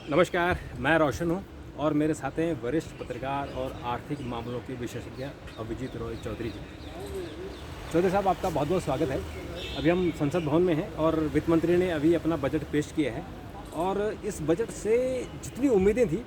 नमस्कार, मैं रोशन हूँ और मेरे साथ हैं वरिष्ठ पत्रकार और आर्थिक मामलों के विशेषज्ञ अभिजीत रॉय चौधरी जी। चौधरी साहब, आपका बहुत बहुत स्वागत है। अभी हम संसद भवन में हैं और वित्त मंत्री ने अभी अपना बजट पेश किया है और इस बजट से जितनी उम्मीदें थी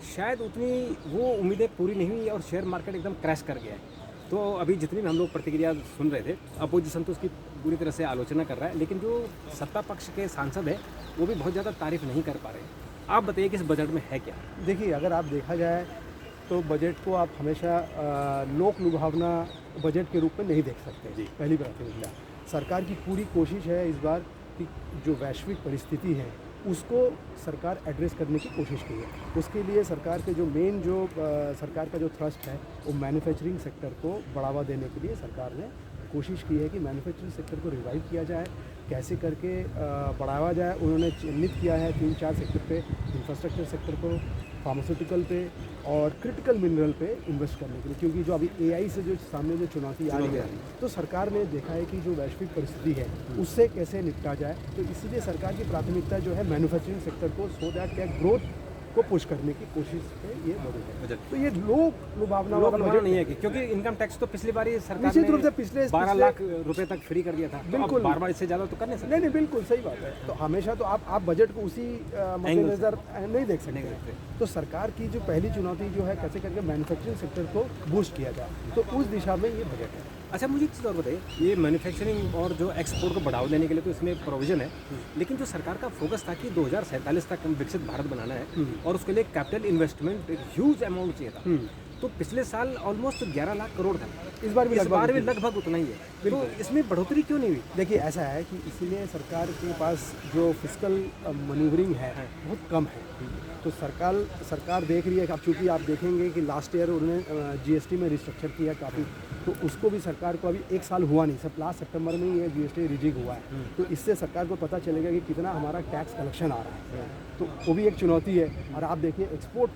शायद उतनी वो उम्मीदें पूरी नहीं हुई और शेयर मार्केट एकदम क्रैश कर गया है। तो अभी जितनी भी हम लोग प्रतिक्रिया सुन रहे थे, अपोजिशन तो उसकी पूरी तरह से आलोचना कर रहा है, लेकिन जो सत्ता पक्ष के सांसद हैं वो भी बहुत ज़्यादा तारीफ नहीं कर पा रहे हैं। आप बताइए कि इस बजट में है क्या? देखिए, अगर आप देखा जाए तो बजट को आप हमेशा लोक लुभावना बजट के रूप में नहीं देख सकते जी। पहली प्राथमिकता। सरकार की पूरी कोशिश है इस बार कि जो वैश्विक परिस्थिति है उसको सरकार एड्रेस करने की कोशिश की है। उसके लिए सरकार के जो मेन सरकार का जो थ्रस्ट है वो मैन्युफैक्चरिंग सेक्टर को बढ़ावा देने के लिए सरकार ने कोशिश की है कि मैन्युफैक्चरिंग सेक्टर को रिवाइव किया जाए, कैसे करके बढ़ावा जाए। उन्होंने चिन्हित किया है 3-4 सेक्टर पे, इंफ्रास्ट्रक्चर सेक्टर को, फार्मास्यूटिकल पे और क्रिटिकल मिनरल पे इन्वेस्ट करने के लिए, क्योंकि जो अभी एआई से जो सामने जो चुनौती आ रही है तो सरकार ने देखा है कि जो वैश्विक परिस्थिति है उससे कैसे निपटा जाए। तो इसीलिए सरकार की प्राथमिकता जो है मैन्युफैक्चरिंग सेक्टर को, सो दैट क्या ग्रोथ को पुश करने की कोशिश पे ये बजट है। तो ये लोक लुभावना वाला बजट नहीं है कि क्योंकि इनकम टैक्स तो पिछली बार ही सरकार निश्चित रूप से ने पिछले 12 लाख रुपए तक फ्री कर दिया था। बिल्कुल। बार बार इससे ज़्यादा तो कर नहीं सकते। नहीं, बिल्कुल सही बात है। तो हमेशा तो आप बजट को उसी मद्देनजर नहीं देख सकते। तो सरकार की जो पहली चुनौती जो है कैसे करके मैन्युफैक्चरिंग सेक्टर को बूस्ट किया जाए, तो उस दिशा में ये बजट है। अच्छा, मुझे एक चीज़ और बताइए, ये मैन्युफैक्चरिंग और जो एक्सपोर्ट को बढ़ावा देने के लिए तो इसमें प्रोविजन है, लेकिन जो सरकार का फोकस था कि 2047 तक हम विकसित भारत बनाना है और उसके लिए कैपिटल इन्वेस्टमेंट एक ह्यूज अमाउंट चाहिए था। तो पिछले साल ऑलमोस्ट 11 लाख करोड़ था, इस बार भी लगभग उतना ही है। तो इसमें बढ़ोतरी क्यों नहीं हुई? देखिए, ऐसा है कि इसीलिए सरकार के पास जो फिस्कल मैन्यूवरिंग है बहुत कम है। तो सरकार देख रही है कि अब चूँकि आप देखेंगे कि लास्ट ईयर उन्होंने जीएसटी में रिस्ट्रक्चर किया काफ़ी, तो उसको भी सरकार को अभी 1 साल हुआ नहीं, सब लास्ट सितंबर में ही ये जीएसटी रिजिग हुआ है। तो इससे सरकार को पता चलेगा कि कितना हमारा टैक्स कलेक्शन आ रहा है, तो वो भी एक चुनौती है। और आप देखिए एक्सपोर्ट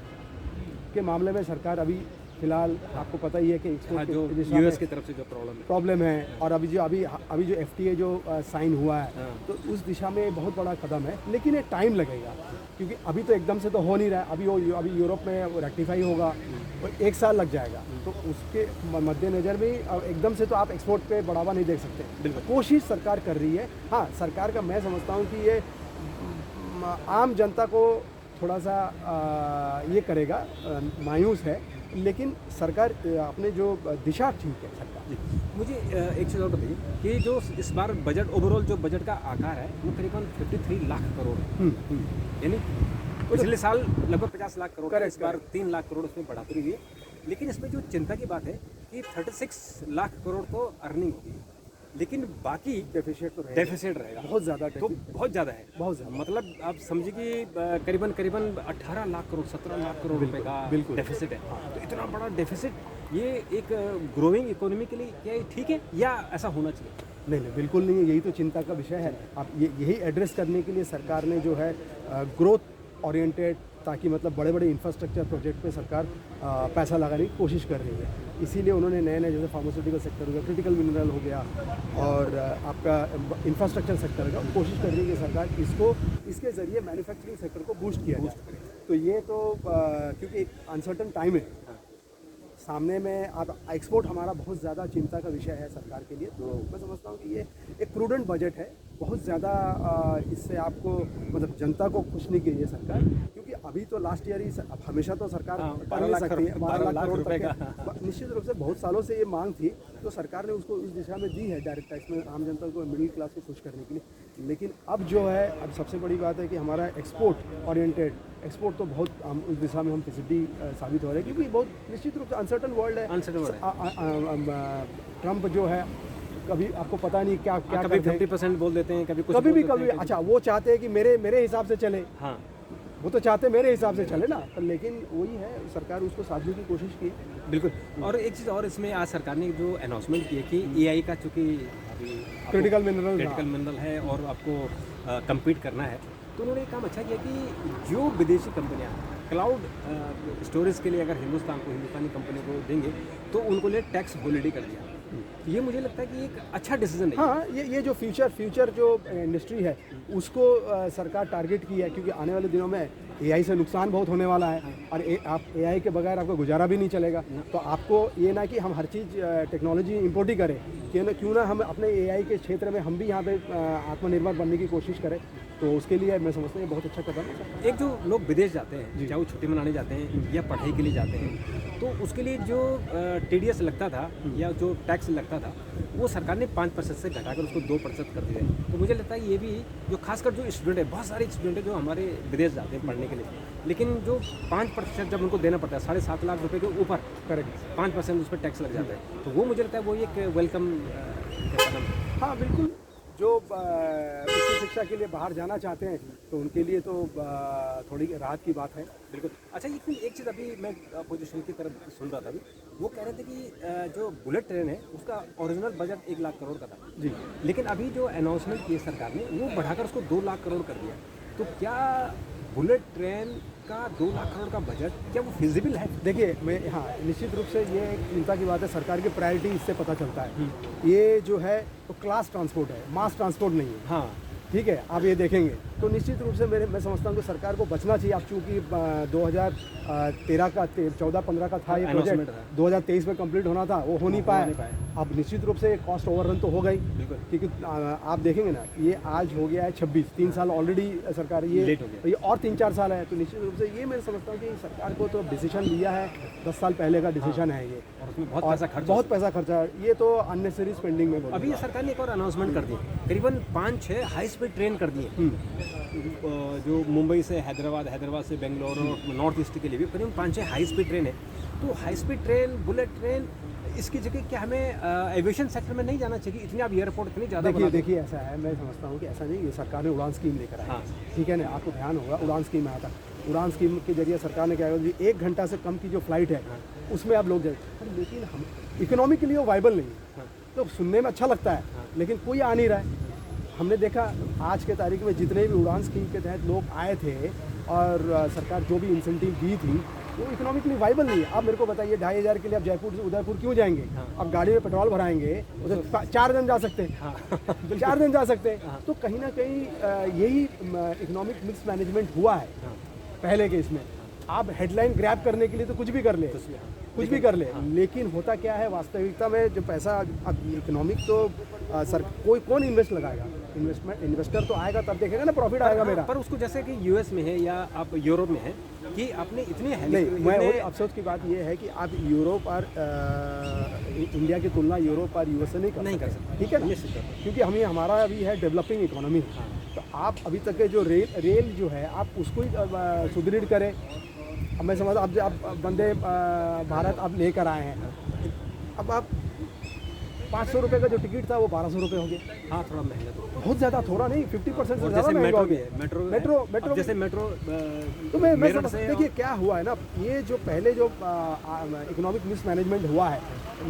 के मामले में सरकार अभी फिलहाल आपको पता ही है कि एक्सपोर्ट जो यूएस की तरफ से जो प्रॉब्लम है और अभी जो एफटीए जो साइन हुआ है, तो उस दिशा में बहुत बड़ा कदम है, लेकिन ये टाइम लगेगा क्योंकि अभी तो एकदम से तो हो नहीं रहा है। अभी यूरोप में रेक्टिफाई होगा और 1 साल लग जाएगा। तो उसके मद्देनज़र भी एकदम से तो आप एक्सपोर्ट पे बढ़ावा नहीं दे सकते। कोशिश सरकार कर रही है। हाँ, सरकार का मैं समझता हूँ कि ये आम जनता को थोड़ा सा ये करेगा, मायूस है, लेकिन सरकार अपने जो दिशा ठीक है सरकार। मुझे एक चीज़ और बताइए कि जो इस बार बजट ओवरऑल जो बजट का आकार है वो करीबन 53 लाख करोड़ है। यानी पिछले साल लगभग 50 लाख करोड़ था, इस बार 3 लाख करोड़ उसमें बढ़ोतरी हुई है। लेकिन इसमें जो चिंता की बात है कि 36 लाख करोड़ तो अर्निंग होगी, लेकिन बाकी डेफिसिट रहेगा बहुत ज़्यादा, तो बहुत ज़्यादा है। बहुत ज़्यादा, मतलब आप समझिए कि करीबन 18 लाख करोड़ 17 लाख करोड़ रुपए का डेफिसिट है। तो इतना बड़ा डेफिसिट ये एक ग्रोइंग इकोनॉमी के लिए क्या ठीक है या ऐसा होना चाहिए? नहीं, बिल्कुल नहीं है। यही तो चिंता का विषय है। अब यही एड्रेस करने के लिए सरकार ने जो है ग्रोथ ओरिएंटेड, ताकि मतलब बड़े बड़े इंफ्रास्ट्रक्चर प्रोजेक्ट पे सरकार पैसा लगाने की कोशिश कर रही है। इसीलिए उन्होंने नए जैसे फार्मास्यूटिकल सेक्टर हो गया, क्रिटिकल मिनरल हो गया और आपका इंफ्रास्ट्रक्चर सेक्टर होगा, कोशिश कर रही है कि सरकार इसके ज़रिए मैन्युफैक्चरिंग सेक्टर को बूस्ट किया जाए। तो ये तो क्योंकि एक अनसर्टन टाइम है सामने में, आप एक्सपोर्ट हमारा बहुत ज़्यादा चिंता का विषय है सरकार के लिए। तो मैं समझता हूँ कि ये एक प्रूडेंट बजट है, बहुत ज़्यादा इससे आपको मतलब जनता को खुश नहीं की है सरकार, क्योंकि अभी तो लास्ट ईयर ही हमेशा तो सरकार 12 लाख सकती है, 12 लाख करोड़ का निश्चित रूप से बहुत सालों से ये मांग थी, तो सरकार ने उसको उस दिशा में दी है डायरेक्ट टैक्स में आम जनता को, मिडिल क्लास को खुश करने के लिए। लेकिन अब जो है, अब सबसे बड़ी बात है कि हमारा एक्सपोर्ट ओरिएंटेड, एक्सपोर्ट तो बहुत हम उस दिशा में हम प्रसिद्धि साबित हो रहे हैं, क्योंकि बहुत निश्चित रूप से अनसर्टन वर्ल्ड है। ट्रम्प जो है कभी आपको पता नहीं क्या कभी 50% बोल देते हैं, कभी अच्छा वो चाहते हैं कि मेरे हिसाब से चले। हाँ, वो तो चाहते मेरे हिसाब से चले ना, तो लेकिन वही है, सरकार उसको साधने की कोशिश की। बिल्कुल। और एक चीज़ और, इसमें आज सरकार ने जो अनाउंसमेंट की है कि एआई का चूँकि अभी क्रिटिकल मिनरल है और आपको कम्पीट करना है, तो उन्होंने काम अच्छा किया कि जो विदेशी कंपनियां क्लाउड स्टोरेज के लिए अगर हिंदुस्तानी कंपनी को देंगे तो उनको लिए टैक्स हॉलिडे कर दिया। ये मुझे लगता है कि एक अच्छा डिसीजन है। हाँ, ये जो फ्यूचर जो इंडस्ट्री है उसको सरकार टारगेट की है, क्योंकि आने वाले दिनों में एआई से नुकसान बहुत होने वाला है और आप एआई के बगैर आपका गुजारा भी नहीं चलेगा। तो आपको ये ना कि हम हर चीज़ टेक्नोलॉजी इंपोर्ट ही करें, क्यों ना हम अपने एआई के क्षेत्र में हम भी यहाँ पे आत्मनिर्भर बनने की कोशिश करें। तो उसके लिए मैं समझता हूँ ये बहुत अच्छा कदम है। एक जो लोग विदेश जाते हैं, चाहे वो छुट्टी मनाने जाते हैं या पढ़ाई के लिए जाते हैं, तो उसके लिए जो टीडीएस लगता था या जो टैक्स लगता था वो सरकार ने 5% से घटाकर उसको 2% कर दिया है। तो मुझे लगता है ये भी जो खासकर जो स्टूडेंट है, बहुत सारे स्टूडेंट हैं जो हमारे विदेश जाते हैं पढ़ने के लिए, लेकिन जो 5% जब उनको देना पड़ता है 7.5 लाख रुपए के ऊपर, करेक्ट 5% उस पर टैक्स लग जाता है, तो वो मुझे लगता है वो एक वेलकम कदम है। हाँ बिल्कुल, जो उच्च शिक्षा के लिए बाहर जाना चाहते हैं तो उनके लिए तो थोड़ी राहत की बात है। बिल्कुल। अच्छा, एक चीज़ अभी मैं अपोजिशन की तरफ सुन रहा था अभी, वो कह रहे थे कि जो बुलेट ट्रेन है उसका ओरिजिनल बजट 1 लाख करोड़ का था जी, लेकिन अभी जो अनाउंसमेंट की सरकार ने वो बढ़ाकर उसको 2 लाख करोड़ कर दिया। तो क्या बुलेट ट्रेन का 2 लाख करोड़ का बजट क्या वो फिजिबल है? देखिए मैं हाँ निश्चित रूप से ये एक चिंता की बात है। सरकार की प्रायोरिटी इससे पता चलता है। ये जो है तो क्लास ट्रांसपोर्ट है, मास ट्रांसपोर्ट नहीं है। हाँ, ठीक है, आप ये देखेंगे तो निश्चित रूप से मैं समझता हूँ कि सरकार को बचना चाहिए। अब चूँकि 2013 का 14-15 का था ये Announcement प्रोजेक्ट, था। 2023 में कंप्लीट होना था, वो हो नहीं पाया। अब निश्चित रूप से कॉस्ट ओवररन तो हो गई, बिल्कुल। क्योंकि आप देखेंगे ना ये आज हो गया है 26, 3 साल ऑलरेडी सरकार ये लेट हो गया। ये और 3-4 साल है। तो निश्चित रूप से ये मैं समझता हूँ कि सरकार को तो डिसीजन लिया है, 10 साल पहले का डिसीजन है ये, और उसमें बहुत और पैसा खर्च बहुत पैसा खर्चा है। ये तो अननेसेसरी स्पेंडिंग में बोलूँगा। अभी ये सरकार ने एक और अनाउंसमेंट कर दी, करीबन 5-6 हाई स्पीड ट्रेन कर दी है जो मुंबई से हैदराबाद, हैदराबाद से बेंगलोर और नॉर्थ ईस्ट के लिए भी करीब 5-6 हाई स्पीड ट्रेन है। तो high speed train, bullet train, इसकी जगह क्या हमें एविएशन सेक्टर में नहीं जाना चाहिए? इतनी आप एयरपोर्ट इतनी ज़्यादा देखिए ऐसा है, मैं समझता हूँ कि ऐसा नहीं, ये सरकार ने उड़ान स्कीम लेकर आई। हाँ। ठीक है ना, आपको ध्यान होगा उड़ान स्कीम आया था। उड़ान स्कीम के जरिए सरकार ने क्या किया, 1 घंटा से कम की जो फ्लाइट है उसमें आप लोग जाए, लेकिन हम इकोनॉमिकली वो वाइबल नहीं है। तो सुनने में अच्छा लगता है लेकिन कोई आ नहीं रहा है। हमने देखा आज के तारीख में जितने भी उड़ान स्कीम के तहत लोग आए थे और सरकार जो भी इंसेंटिव दी थी वो इकोनॉमिकली वाइबल नहीं है। आप मेरे को बताइए 2,500 के लिए आप जयपुर से उदयपुर क्यों जाएंगे? आप गाड़ी में पेट्रोल भराएंगे, उधर 4 दिन जा सकते हैं। 4 दिन जा सकते हैं। तो कहीं ना कहीं यही इकोनॉमिक मिक्स मैनेजमेंट हुआ है पहले के इसमें। आप हेडलाइन ग्रैब करने के लिए तो कुछ भी कर ले, कुछ भी कर ले, लेकिन होता क्या है वास्तविकता में जो पैसा अब इकोनॉमिक तो सर कौन इन्वेस्ट लगाएगा? इन्वेस्टर तो आएगा तब देखेगा ना प्रॉफिट आएगा मेरा। पर उसको जैसे कि यूएस में है या आप यूरोप में है कि आपने इतनी नहीं, मैं अफसोस की बात ये है कि आप यूरोप और इंडिया की तुलना यूरोप और यूएस से नहीं कर सकते। ठीक है ना, क्योंकि हमारा अभी है डेवलपिंग इकोनॉमी। तो आप अभी तक के जो रेल जो है आप उसको ही सुदृढ़ करें। अब मैं समझ आप वंदे भारत आप लेकर आए हैं, अब आप 500 रुपये का जो टिकट था वो 1200 रुपये हो गया। हाँ, थोड़ा महंगा तो बहुत ज़्यादा, थोड़ा नहीं 50% से ज़्यादा जैसे महंगा हो मेट्रो भी गया। है, मेट्रो जैसे मेट्रो तो मैं देखिए क्या हुआ है ना, ये जो पहले जो इकोनॉमिक मिस मैनेजमेंट हुआ है,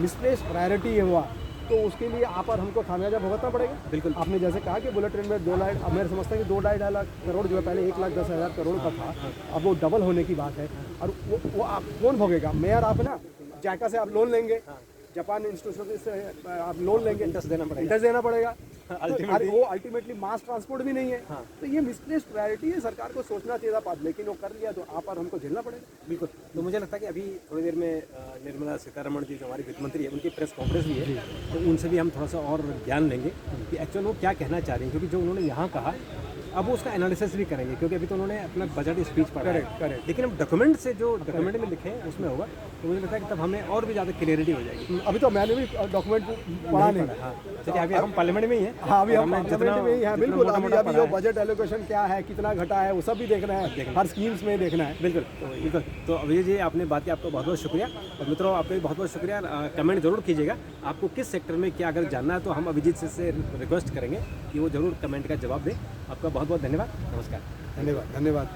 मिसप्लेस प्रायोरिटी हुआ, तो उसके लिए आप और हमको खामियाजा भुगतना पड़ेगा। बिल्कुल। आपने जैसे कहा कि बुलेट ट्रेन में 2 लाख, अब मैं समझता हूँ कि 2-2.5 लाख करोड़ जो है पहले 1,10,000 करोड़ का था, अब वो डबल होने की बात है। और वो आप कौन भोगेगा? मेयर आप ना, जायका से आप लोन लेंगे, जापान इंस्टीट्यूशन से आप लोन लेंगे, इंटरेस्ट देना पड़ेगा। और वो अल्टीमेटली मास ट्रांसपोर्ट भी नहीं है। तो ये मिसप्लेस्ड प्रायोरिटी है, सरकार को सोचना चाहिए था, लेकिन वो कर लिया तो आप और हमको झेलना पड़ेगा। बिल्कुल। तो मुझे लगता है कि अभी थोड़ी देर में निर्मला सीतारमण जी जो हमारी वित्त मंत्री है उनकी प्रेस कॉन्फ्रेंस भी है, तो उनसे भी हम थोड़ा सा और ज्ञान लेंगे कि एक्चुअल वो क्या कहना चाह रही हैं, क्योंकि जो उन्होंने यहाँ कहा अब वो उसका एनालिसिस भी करेंगे, क्योंकि अभी तो उन्होंने अपना बजट स्पीच पढ़ा है। करेक्ट। लेकिन अब डॉक्यूमेंट से जो डॉक्यूमेंट में लिखे हैं उसमें होगा, तो मुझे लगता है कि तब हमें और भी ज़्यादा क्लियरिटी हो जाएगी। अभी तो मैंने भी डॉक्यूमेंट पढ़ा नहीं। हाँ, चलिए अभी हम पार्लियामेंट में ही हैं। हाँ, अभी हम जितना पार्लियामेंट में ही हैं, बिल्कुल। मोटा-मोटा अभी पढ़ा वो है। बजट एलोकेशन क्या है, कितना घटा है, वो सब भी देखना है, हर स्कीम्स में देखना है। बिल्कुल। तो अभिजीत जी आपने बात की, आपको बहुत बहुत शुक्रिया। और मित्रों आपका भी बहुत बहुत शुक्रिया। कमेंट जरूर कीजिएगा आपको किस सेक्टर में क्या अगर जानना है, तो हम अभिजीत से रिक्वेस्ट करेंगे कि वो जरूर कमेंट का जवाब दें। आपका बहुत बहुत धन्यवाद। नमस्कार। धन्यवाद।